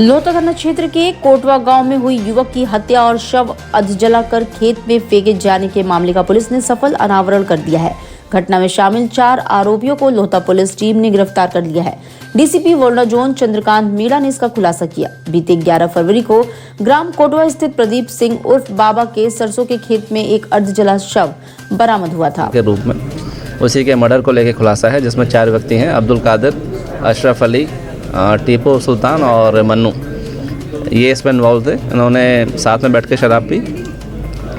लोहता थाना क्षेत्र के कोटवा गांव में हुई युवक की हत्या और शव अधजलाकर खेत में फेंके जाने के मामले का पुलिस ने सफल अनावरण कर दिया है। घटना में शामिल 4 आरोपियों को लोहता पुलिस टीम ने गिरफ्तार कर लिया है। डीसीपी वोल्डा जोन चंद्रकांत मीणा ने इसका खुलासा किया। बीते 11 फरवरी को ग्राम कोटवा स्थित प्रदीप सिंह उर्फ बाबा के सरसों के खेत में एक अर्धजला शव बरामद हुआ था के रूप में उसी के मर्डर को लेकर खुलासा है, जिसमें 4 व्यक्ति हैं, अब्दुल कादिर, अशरफ अली, टीपू सुल्तान और मन्नू। ये इसमें इन्वॉल्व थे। इन्होंने साथ में बैठ के शराब पी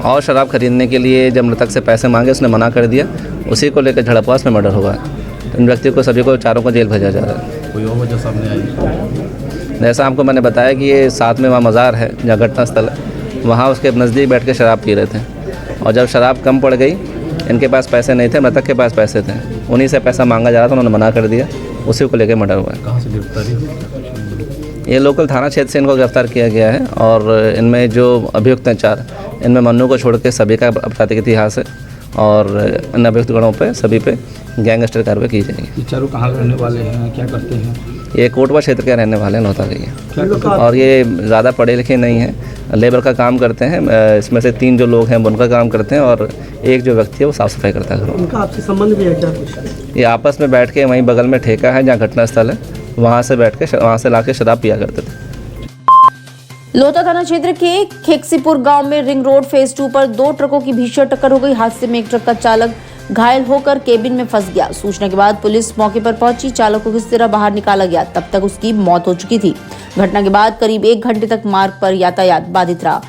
और शराब खरीदने के लिए जब मृतक से पैसे मांगे, उसने मना कर दिया। उसी को लेकर झड़पवास में मर्डर हुआ है। इन व्यक्तियों को सभी को 4 को जेल भेजा जा रहा है। कोई और वजह सामने आई? जैसा आपको मैंने बताया कि ये साथ में वहाँ मज़ार है जहाँ घटना स्थल है, वहाँ उसके नज़दीक बैठ के शराब पी रहे थे और जब शराब कम पड़ गई, इनके पास पैसे नहीं थे, मृतक के पास पैसे थे, उन्हीं से पैसा मांगा जा रहा था, उन्होंने मना कर दिया। उसी को लेकर मर्डर हुआ है। कहाँ से गिरफ्तारी? ये लोकल थाना क्षेत्र से इनको गिरफ्तार किया गया है और इनमें जो अभियुक्त हैं 4, इनमें मन्नू को छोड़ के सभी का आपराधिक इतिहास है और इन अभियुक्त गणों पे सभी पे गैंगस्टर कार्रवाई की जाएगी। ये चारों कहाँ रहने वाले हैं, क्या करते हैं? ये कोटवा क्षेत्र के रहने वाले हैं, लोहता के। और ये ज़्यादा पढ़े लिखे नहीं हैं, लेबर का काम करते हैं। इसमें से 3 जो लोग हैं उनका काम करते हैं और एक जो व्यक्ति है वो साफ़ सफाई करता है। उनका आपसे संबंध भी है क्या कुछ? ये आपस में बैठ के वहीं बगल में ठेका है जहाँ घटना स्थल है, वहाँ से बैठ के वहाँ से ला के शराब पिया करते थे। लोहता थाना क्षेत्र के खेकसीपुर गांव में रिंग रोड फेज 2 पर 2 ट्रकों की भीषण टक्कर हो गई। हादसे में एक ट्रक का चालक घायल होकर केबिन में फंस गया। सूचना के बाद पुलिस मौके पर पहुंची। चालक को किस तरह बाहर निकाला गया, तब तक उसकी मौत हो चुकी थी। घटना के बाद करीब 1 घंटे तक मार्ग पर यातायात बाधित रहा।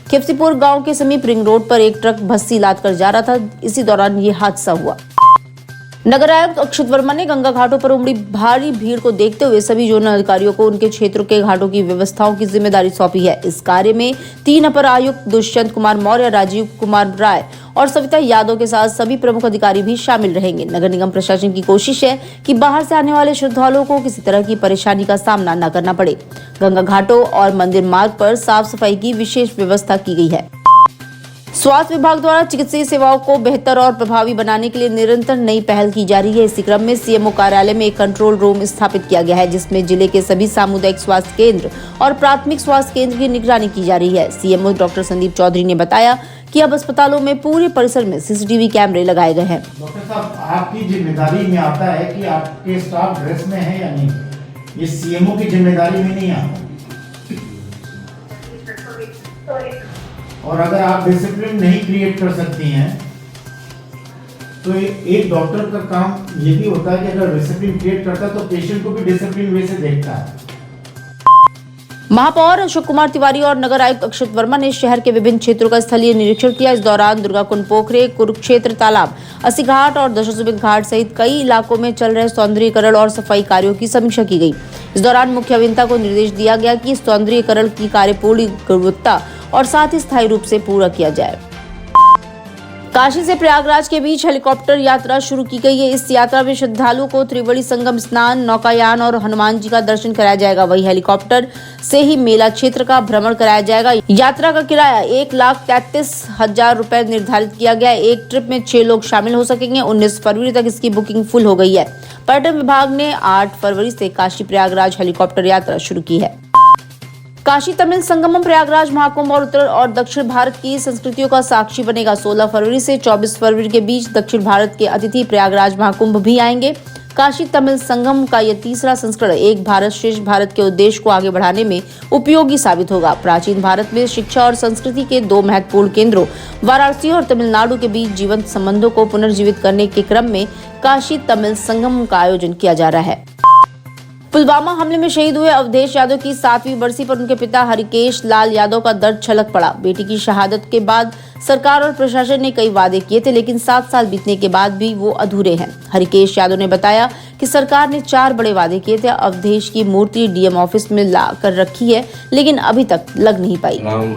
खेकसीपुर गांव के समीप रिंग रोड पर एक ट्रक भस्सी लाद कर जा रहा था। इसी दौरान ये हादसा हुआ। नगर आयुक्त अक्षत वर्मा ने गंगा घाटों पर उमड़ी भारी भीड़ को देखते हुए सभी जोनल अधिकारियों को उनके क्षेत्रों के घाटों की व्यवस्थाओं की जिम्मेदारी सौंपी है। इस कार्य में 3 अपर आयुक्त दुष्यंत कुमार मौर्य, राजीव कुमार राय और सविता यादव के साथ सभी प्रमुख अधिकारी भी शामिल रहेंगे। नगर निगम प्रशासन की कोशिश है कि बाहर से आने वाले श्रद्धालुओं को किसी तरह की परेशानी का सामना न करना पड़े। गंगा घाटों और मंदिर मार्ग पर साफ सफाई की विशेष व्यवस्था की गई है। स्वास्थ्य विभाग द्वारा चिकित्सीय सेवाओं को बेहतर और प्रभावी बनाने के लिए निरंतर नई पहल की जा रही है। इसी क्रम में सीएमओ कार्यालय में एक कंट्रोल रूम स्थापित किया गया है, जिसमें जिले के सभी सामुदायिक स्वास्थ्य केंद्र और प्राथमिक स्वास्थ्य केंद्र की निगरानी की जा रही है। सीएमओ डॉक्टर संदीप चौधरी ने बताया कि अब अस्पतालों में पूरे परिसर में सीसीटीवी कैमरे लगाए गए हैं। डॉक्टर साहब, आपकी जिम्मेदारी में आता है कि आपके स्टाफ ड्रेस में है या नहीं, ये सीएमओ की जिम्मेदारी में नहीं आता। और अगर आप डिसिप्लिन नहीं क्रिएट कर सकती हैं तो एक डॉक्टर का काम ये भी होता है कि अगर डिसिप्लिन क्रिएट करता है तो पेशेंट को भी डिसिप्लिन वे से देखता है। महापौर अशोक कुमार तिवारी और नगर आयुक्त अक्षत वर्मा ने शहर के विभिन्न क्षेत्रों का स्थलीय निरीक्षण किया। इस दौरान दुर्गाकुंड पोखरे, कुरुक्षेत्र तालाब, अस्सी घाट और दशाश्वमेध घाट सहित कई इलाकों में चल रहे सौंदर्यीकरण और सफाई कार्यों की समीक्षा की गई। इस दौरान मुख्य अभियंता को निर्देश दिया गया कि सौंदर्यीकरण की कार्य पूरी गुणवत्ता और साथ ही स्थायी रूप से पूरा किया जाए। काशी से प्रयागराज के बीच हेलीकॉप्टर यात्रा शुरू की गई है। इस यात्रा में श्रद्धालुओं को त्रिवेणी संगम स्नान, नौकायान और हनुमान जी का दर्शन कराया जाएगा। वही हेलीकॉप्टर से ही मेला क्षेत्र का भ्रमण कराया जाएगा। यात्रा का किराया 1,33,000 रुपए निर्धारित किया गया है। एक ट्रिप में 6 लोग शामिल हो सकेंगे। 19 फरवरी तक इसकी बुकिंग फुल हो गई है। पर्यटन विभाग ने 8 फरवरी से काशी प्रयागराज हेलीकॉप्टर यात्रा शुरू की है। काशी तमिल संगमम प्रयागराज महाकुंभ और उत्तर और दक्षिण भारत की संस्कृतियों का साक्षी बनेगा। 16 फरवरी से 24 फरवरी के बीच दक्षिण भारत के अतिथि प्रयागराज महाकुंभ भी आएंगे। काशी तमिल संगम का यह तीसरा संस्करण एक भारत श्रेष्ठ भारत के उद्देश्य को आगे बढ़ाने में उपयोगी साबित होगा। प्राचीन भारत में शिक्षा और संस्कृति के 2 महत्वपूर्ण केंद्रों वाराणसी और तमिलनाडु के बीच जीवंत संबंधों को पुनर्जीवित करने के क्रम में काशी तमिल संगम का आयोजन किया जा रहा है। पुलवामा हमले में शहीद हुए अवधेश यादव की 7वीं बरसी पर उनके पिता हरिकेश लाल यादव का दर्द छलक पड़ा। बेटी की शहादत के बाद सरकार और प्रशासन ने कई वादे किए थे, लेकिन 7 साल बीतने के बाद भी वो अधूरे हैं। हरिकेश यादव ने बताया कि सरकार ने 4 बड़े वादे किए थे। अवधेश की मूर्ति डीएम ऑफिस में ला कर रखी है, लेकिन अभी तक लग नहीं पाई। नाम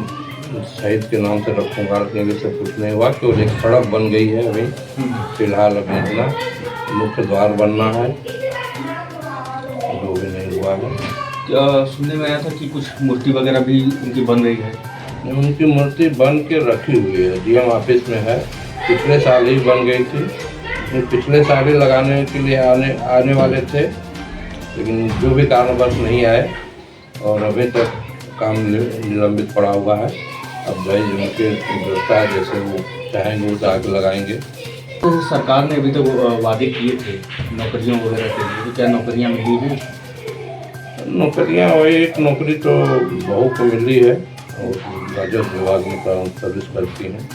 शहीद के नाम से रखूंगा, से कुछ नहीं हुआ। केवल एक सड़क बन गई है अभी फिलहाल। अभी इतना मुख्य द्वार बनना है, जो भी नहीं हुआ है। क्या सुनने में आया था कि कुछ मूर्ति वगैरह भी उनकी बन रही है? उनकी मूर्ति बन के रखी हुई है, डीएम ऑफिस में है। पिछले साल ही बन गई थी। पिछले साल ही लगाने के लिए आने वाले थे, लेकिन जो भी कारणवश नहीं आए, और अभी तक काम निलंबित पड़ा हुआ है। अब भाई उनके व्यवस्था है, जैसे वो चाहेंगे वो आग लगाएंगे। तो सरकार ने अभी तक वादे किए थे नौकरियों वगैरह के लिए, तो क्या नौकरियां मिली हैं? नौकरियां वही एक नौकरी तो बहू को मिली है और राजस्व विभाग में सर्विस करती हैं।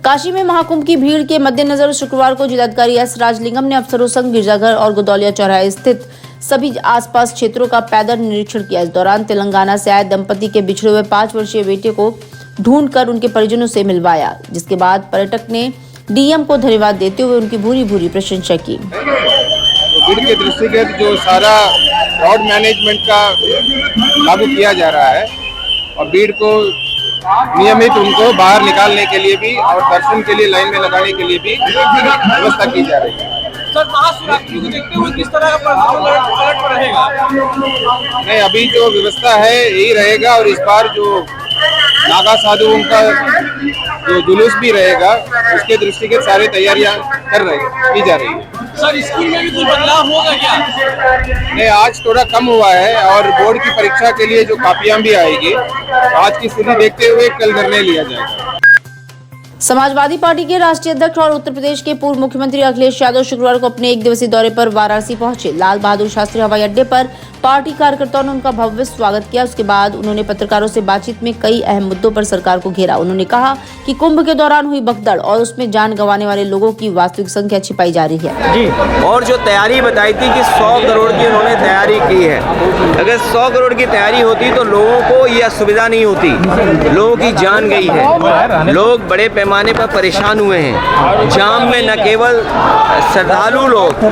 काशी में महाकुंभ की भीड़ के मद्देनजर शुक्रवार को जिलाधिकारी एस राजलिंगम ने अफसरों संग गिरजाघर और गोदौलिया चौराहे स्थित सभी आसपास क्षेत्रों का पैदल निरीक्षण किया। इस दौरान तेलंगाना से आए दंपति के बिछड़े हुए 5 वर्षीय बेटे को ढूंढकर उनके परिजनों से मिलवाया, जिसके बाद पर्यटक ने डीएम को धन्यवाद देते हुए उनकी भूरी भूरी प्रशंसा की। भीड़ के दृष्टिगत जो सारा रोड मैनेजमेंट का लागू किया जा रहा है और भीड़ को नियमित उनको बाहर निकालने के लिए भी और दर्शन के लिए लाइन में लगाने के लिए भी व्यवस्था की जा रही है। सर, महाशिवरात्रि को देखते हुए किस तरह का पलट रहेगा? नहीं, अभी जो व्यवस्था है यही रहेगा और इस बार जो नागा साधुओं का जो जुलूस भी रहेगा उसके दृष्टिगत सारी तैयारियां की जा रही है। सर, स्कूल में भी कुछ बदलाव होगा क्या? नहीं, आज थोड़ा कम हुआ है और बोर्ड की परीक्षा के लिए जो कॉपियां भी आएगी, आज की स्थिति देखते हुए कल निर्णय लिया जाएगा। समाजवादी पार्टी के राष्ट्रीय अध्यक्ष और उत्तर प्रदेश के पूर्व मुख्यमंत्री अखिलेश यादव शुक्रवार को अपने 1 दिवसीय दौरे पर वाराणसी पहुंचे। लाल बहादुर शास्त्री हवाई अड्डे पर पार्टी कार्यकर्ताओं ने उनका भव्य स्वागत किया। उसके बाद उन्होंने पत्रकारों से बातचीत में कई अहम मुद्दों पर सरकार को घेरा। उन्होंने कहा कि कुंभ के दौरान हुई भगदड़ और उसमें जान गंवाने वाले लोगों की वास्तविक संख्या छिपाई जा रही है। जी, और जो तैयारी बताई थी कि 100 करोड़ की उन्होंने तैयारी की है। अगर 100 करोड़ की तैयारी होती तो लोगों को यह सुविधा नहीं होती। लोगों की जान गई है, लोग बड़े पैमाने पर परेशान हुए हैं। जाम में न केवल श्रद्धालु लोग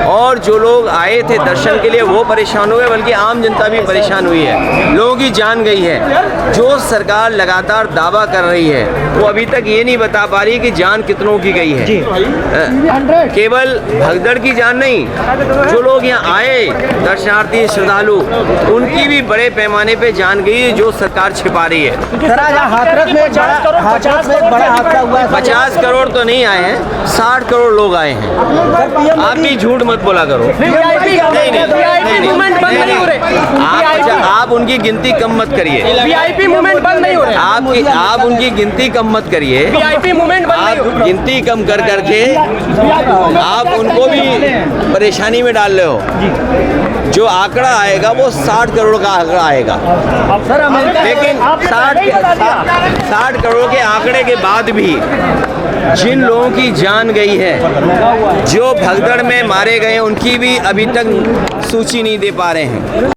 और जो लोग आए थे दर्शन के लिए वो परेशान हुए, बल्कि आम जनता भी परेशान हुई है। लोगों की जान गई है। जो सरकार लगातार दावा कर रही है वो अभी तक ये नहीं बता पा रही कि जान कितनों की गई है। केवल भगदड़ की जान नहीं, जो लोग यहाँ आए दर्शनार्थी श्रद्धालु उनकी भी बड़े पैमाने पे जान गई है, जो सरकार छिपा रही है। 50 करोड़ तो नहीं आए हैं, 60 करोड़ लोग आए हैं। आप भी झूठ मत बोला करो। आप उनकी गिनती कम मत करिए। वीआईपी मूवमेंट बंद नहीं हो रहा है। आप उनकी गिनती कम मत करिए। वीआईपी मूवमेंट बंद नहीं हो रहा है। गिनती कम कर करके आप उनको भी परेशानी में डाल रहे हो। जो आंकड़ा आएगा वो 60 करोड़ का आंकड़ा आएगा, लेकिन 60 करोड़ के आंकड़े के बाद भी जिन लोगों की जान गई है, जो भगदड़ में मारे गए, उनकी भी अभी तक सूची नहीं दे पा रहे हैं।